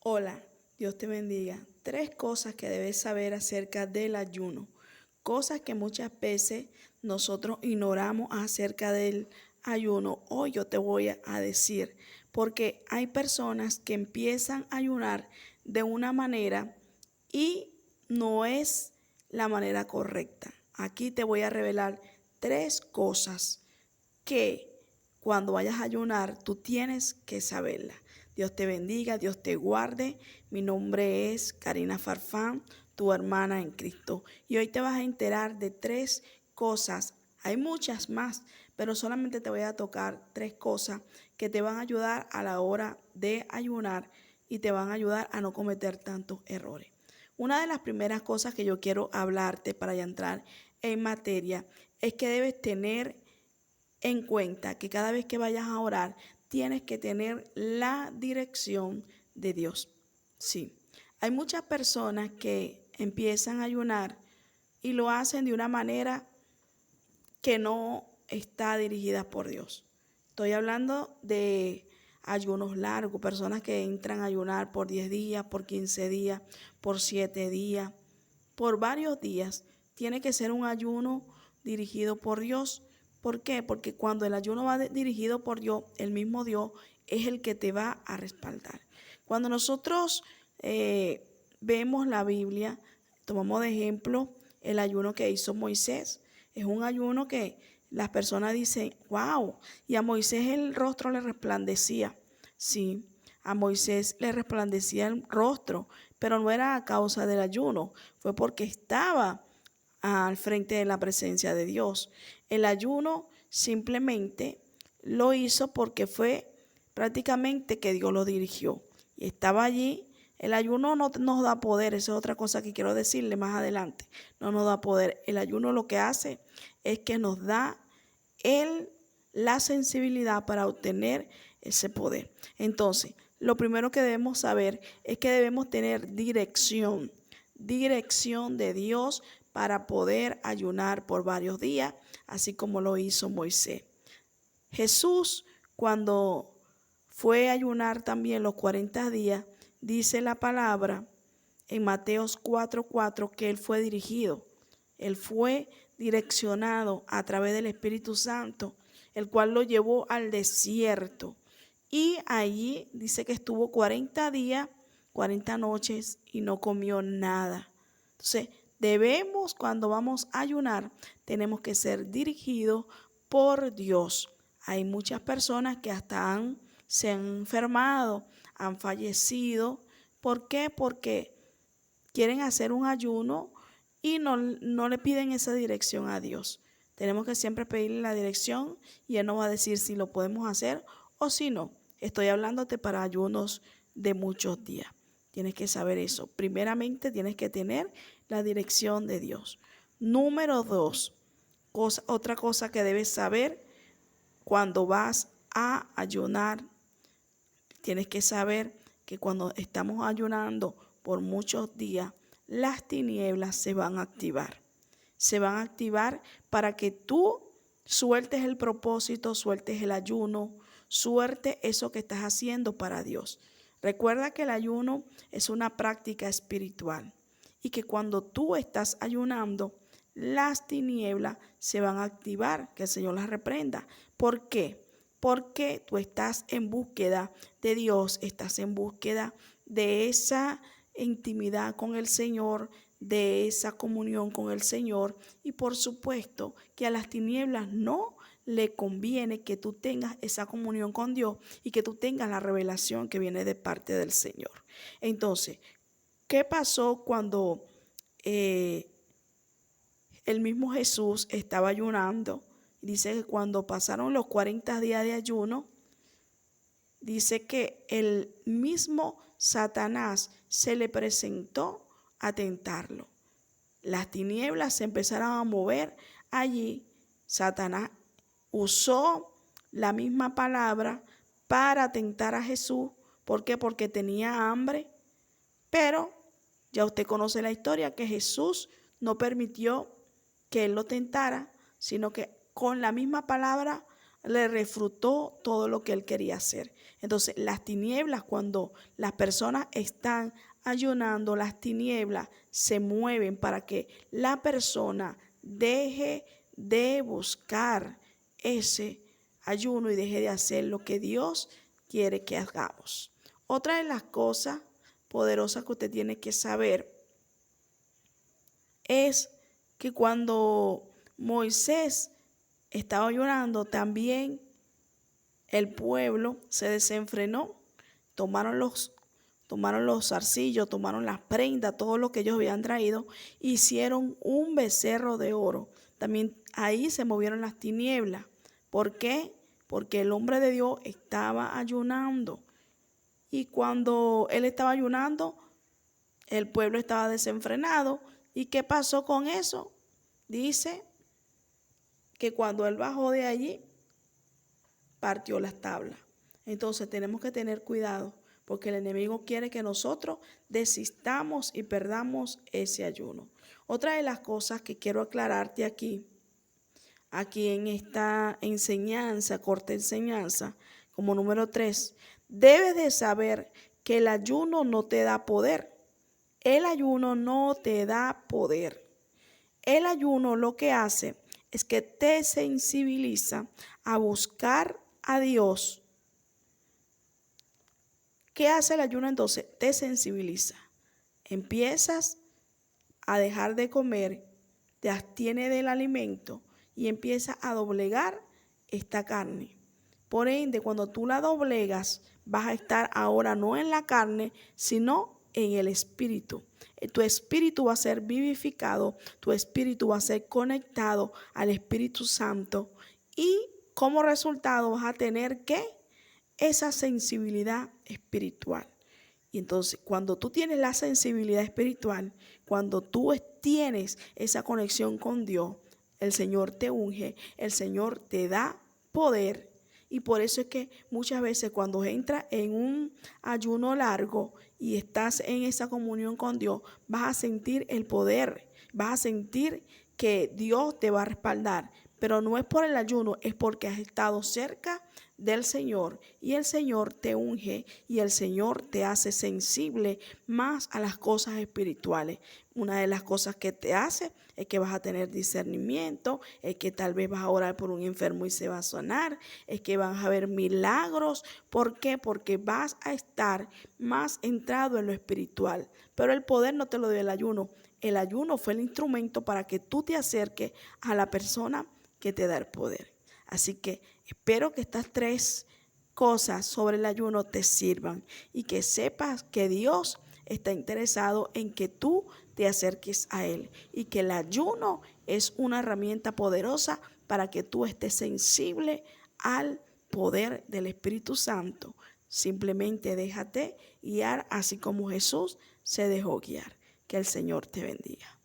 Hola, Dios te bendiga. Tres cosas que debes saber acerca del ayuno. Cosas que muchas veces nosotros ignoramos acerca del ayuno. Hoy yo te voy a decir, porque hay personas que empiezan a ayunar de una manera y no es la manera correcta. Aquí te voy a revelar tres cosas que cuando vayas a ayunar tú tienes que saberla. Dios te bendiga, Dios te guarde. Mi nombre es Karina Farfán, tu hermana en Cristo. Y hoy te vas a enterar de tres cosas. Hay muchas más, pero solamente te voy a tocar tres cosas que te van a ayudar a la hora de ayunar y te van a ayudar a no cometer tantos errores. Una de las primeras cosas que yo quiero hablarte para ya entrar en materia es que debes tener en cuenta que cada vez que vayas a orar, tienes que tener la dirección de Dios. Sí, hay muchas personas que empiezan a ayunar y lo hacen de una manera que no está dirigida por Dios. Estoy hablando de ayunos largos, personas que entran a ayunar por 10 días, por 15 días, por 7 días, por varios días. Tiene que ser un ayuno dirigido por Dios. ¿Por qué? Porque cuando el ayuno va dirigido por Dios, el mismo Dios es el que te va a respaldar. Cuando nosotros vemos la Biblia, tomamos de ejemplo el ayuno que hizo Moisés. Es un ayuno que las personas dicen, wow, y a Moisés el rostro le resplandecía. Sí, a Moisés le resplandecía el rostro, pero no era a causa del ayuno, fue porque estaba al frente de la presencia de Dios. El ayuno simplemente lo hizo porque fue prácticamente que Dios lo dirigió. Y estaba allí. El ayuno no nos da poder, esa es otra cosa que quiero decirle más adelante. No nos da poder. El ayuno lo que hace es que nos da la sensibilidad para obtener ese poder. Entonces, lo primero que debemos saber es que debemos tener dirección de Dios para poder ayunar por varios días, así como lo hizo Moisés. Jesús, cuando fue a ayunar también los 40 días, dice la palabra en Mateos 4:4 que él fue direccionado a través del Espíritu Santo, el cual lo llevó al desierto. Y allí dice que estuvo 40 días, 40 noches y no comió nada. Entonces, cuando vamos a ayunar, tenemos que ser dirigidos por Dios. Hay muchas personas que hasta se han enfermado, han fallecido. ¿Por qué? Porque quieren hacer un ayuno y no le piden esa dirección a Dios. Tenemos que siempre pedirle la dirección y Él nos va a decir si lo podemos hacer o si no. Estoy hablándote para ayunos de muchos días. Tienes que saber eso. Primeramente tienes que tener la dirección de Dios. Número 2, otra cosa que debes saber cuando vas a ayunar, tienes que saber que cuando estamos ayunando por muchos días, las tinieblas se van a activar. Se van a activar para que tú sueltes el propósito, sueltes el ayuno, suelte eso que estás haciendo para Dios. Recuerda que el ayuno es una práctica espiritual y que cuando tú estás ayunando, las tinieblas se van a activar, que el Señor las reprenda. ¿Por qué? Porque tú estás en búsqueda de Dios, estás en búsqueda de esa intimidad con el Señor, de esa comunión con el Señor, y por supuesto que a las tinieblas no le conviene que tú tengas esa comunión con Dios y que tú tengas la revelación que viene de parte del Señor. Entonces, ¿qué pasó cuando el mismo Jesús estaba ayunando? Dice que cuando pasaron los 40 días de ayuno, dice que el mismo Satanás se le presentó a tentarlo. Las tinieblas se empezaron a mover allí. Satanás usó la misma palabra para tentar a Jesús. ¿Por qué? Porque tenía hambre. Pero ya usted conoce la historia, que Jesús no permitió que él lo tentara, sino que con la misma palabra le refrutó todo lo que él quería hacer. Entonces, las tinieblas, cuando las personas están ayunando, las tinieblas se mueven para que la persona deje de buscar ese ayuno y deje de hacer lo que Dios quiere que hagamos. Otra de las cosas poderosas que usted tiene que saber es que cuando Moisés estaba ayunando, también el pueblo se desenfrenó, tomaron los zarcillos, tomaron las prendas, todo lo que ellos habían traído, hicieron un becerro de oro. También ahí se movieron las tinieblas. ¿Por qué? Porque el hombre de Dios estaba ayunando. Y cuando él estaba ayunando, el pueblo estaba desenfrenado. ¿Y qué pasó con eso? Dice que cuando él bajó de allí, partió las tablas. Entonces tenemos que tener cuidado, porque el enemigo quiere que nosotros desistamos y perdamos ese ayuno. Otra de las cosas que quiero aclararte aquí en esta enseñanza, corta enseñanza, como número 3, debes de saber que el ayuno no te da poder. El ayuno no te da poder. El ayuno lo que hace es que te sensibiliza a buscar a Dios. ¿Qué hace el ayuno entonces? Te sensibiliza. Empiezas a dejar de comer, te abstienes del alimento y empiezas a doblegar esta carne. Por ende, cuando tú la doblegas, vas a estar ahora no en la carne, sino en el espíritu. Tu espíritu va a ser vivificado, tu espíritu va a ser conectado al Espíritu Santo y como resultado vas a tener esa sensibilidad espiritual. Y entonces, cuando tú tienes la sensibilidad espiritual, cuando tú tienes esa conexión con Dios, el Señor te unge, el Señor te da poder. Y por eso es que muchas veces cuando entras en un ayuno largo y estás en esa comunión con Dios, vas a sentir el poder, vas a sentir que Dios te va a respaldar. Pero no es por el ayuno, es porque has estado cerca del Señor y el Señor te unge y el Señor te hace sensible más a las cosas espirituales. Una de las cosas que te hace es que vas a tener discernimiento, es que tal vez vas a orar por un enfermo y se va a sanar, es que vas a ver milagros. ¿Por qué? Porque vas a estar más entrado en lo espiritual. Pero el poder no te lo dio el ayuno. El ayuno fue el instrumento para que tú te acerques a la persona que te da el poder. Así que espero que estas 3 cosas sobre el ayuno te sirvan y que sepas que Dios está interesado en que tú te acerques a Él y que el ayuno es una herramienta poderosa para que tú estés sensible al poder del Espíritu Santo. Simplemente déjate guiar así como Jesús se dejó guiar. Que el Señor te bendiga.